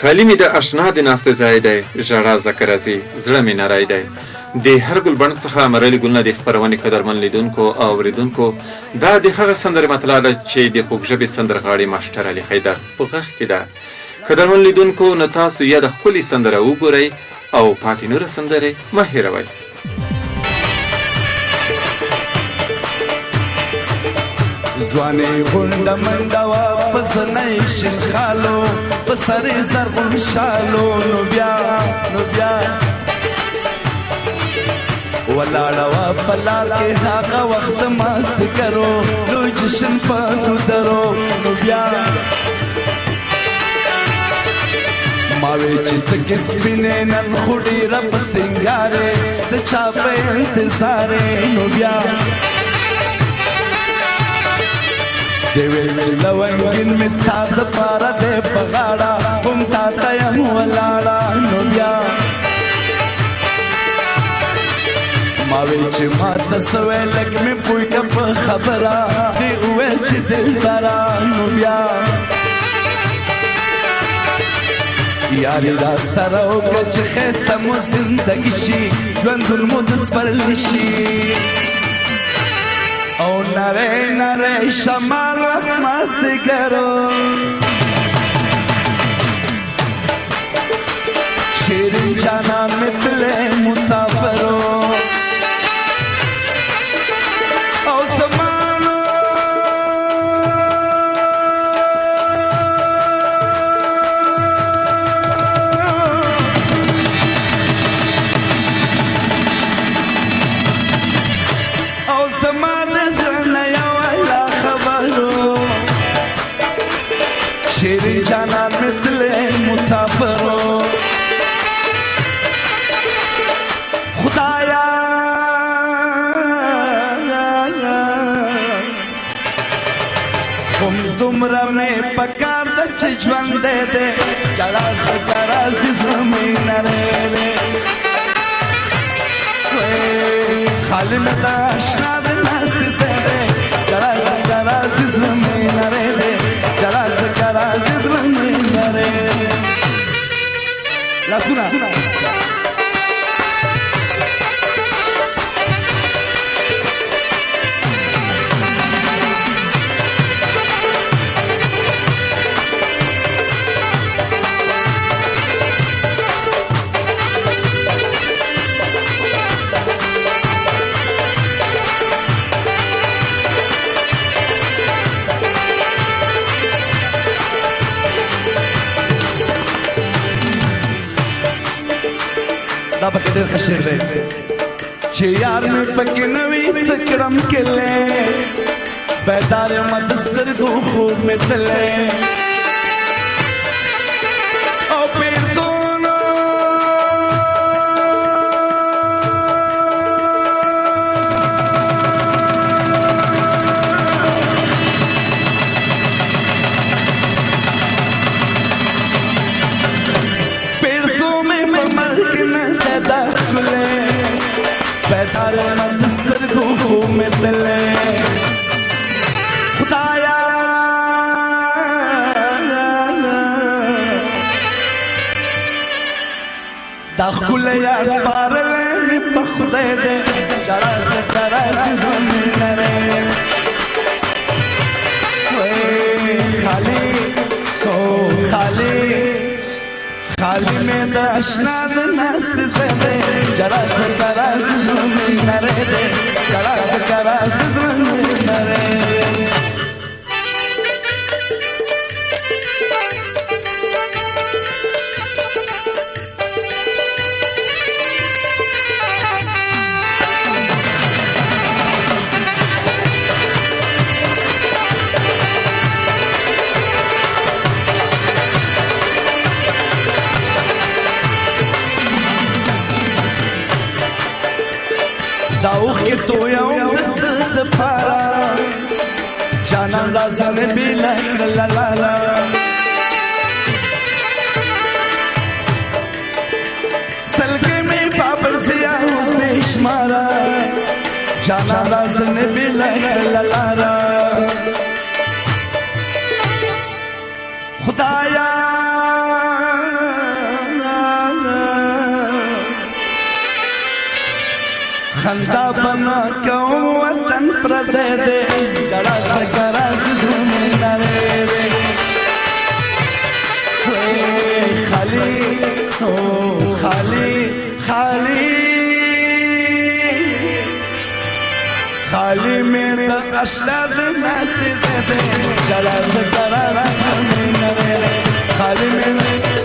خالي مې د اشنا د ناستې ځای دی، ژړا ځکه راځي زړه مې نری دی. د هر ګلبڼ څخه مرلي ګلونه د خپرونې قدرمن لیدونکو او اورېدونکو، دا د هغه سندرې مطلع ده چې د خوږ ژبې سندرغاړي ماسټر علي حیدر په غږ کې ده. قدرمن لیدونکو، نو تاسو یا د ښکلې سندره وګورئ او پاتې نوره سندرې مه هېروئ. ځوانې غونډه منډه وه په زنی شین خالو، په سرې زرغون شالو، نو بیا ولاړه وه په لار کې هغه وخت مازدیګرو، لوی جشن په ګودرو، نو بیا ما وی چې ته کې سپینې نن خو ډېره په سینګارې، د چا په انتظارې، نو بیا دی ویل چې لونګین مې ستا دپاره دی په غاړه، کوم تا ته یم ولاړه، نو بیا ما ویل چې ما ته څه وی لږ مې پوی که په خبره، دی وویل چې دلبره، نو بیا یاري را سره وکړه چې ښایسته مو زندګي شي، ژوندون مو د سپرلي شي، او نری نری شمال وخت مازدیګرو، شیرین جانان مې تللی مسافرو، او زمانو شیرین جانان میں دلے مسافرو، خدایا هم دومره مې پکار ده چې ژوند دې دی، جړا ځکه راځي زمې نری دی، خالي مې د اشنا د ناستې ځای دی، جړا ځکه راځي زمې نری دی، جړا ځکه راځي زمې نری دی. لاسونه دا پکې ډېر ښه شعر دی چې یار مې پکې نه وي څه کړم کلی، بیدار یمه د سترګو خوب مې تللی، او پیرزونو بیدار یمه د سترګو خوب مې تللی، خدایا دا ښکلی یار سپارلی مې په خدای دی، جړا ځکه راځي زمې نری، خالي مې د اشنا د ناستې ځای دی، جړا ځکه راځي زمې نری دی، جړا ځکه راځي زمې نری دی. دا اوښکې تویوم د څه دپاره، جانان دا ځانې بېله کړله لاله، سلګۍ مې پابرځیا اوس مې شماره، جانان دا ځانې بېله کړله لاره، خدایا خندا بنا کوم وطن پردې دې جړا سکرا زونه نره دې خالی او خالی خالی خالی میں د اشلاد ناست دې جړا سکرا زونه نره خالی میں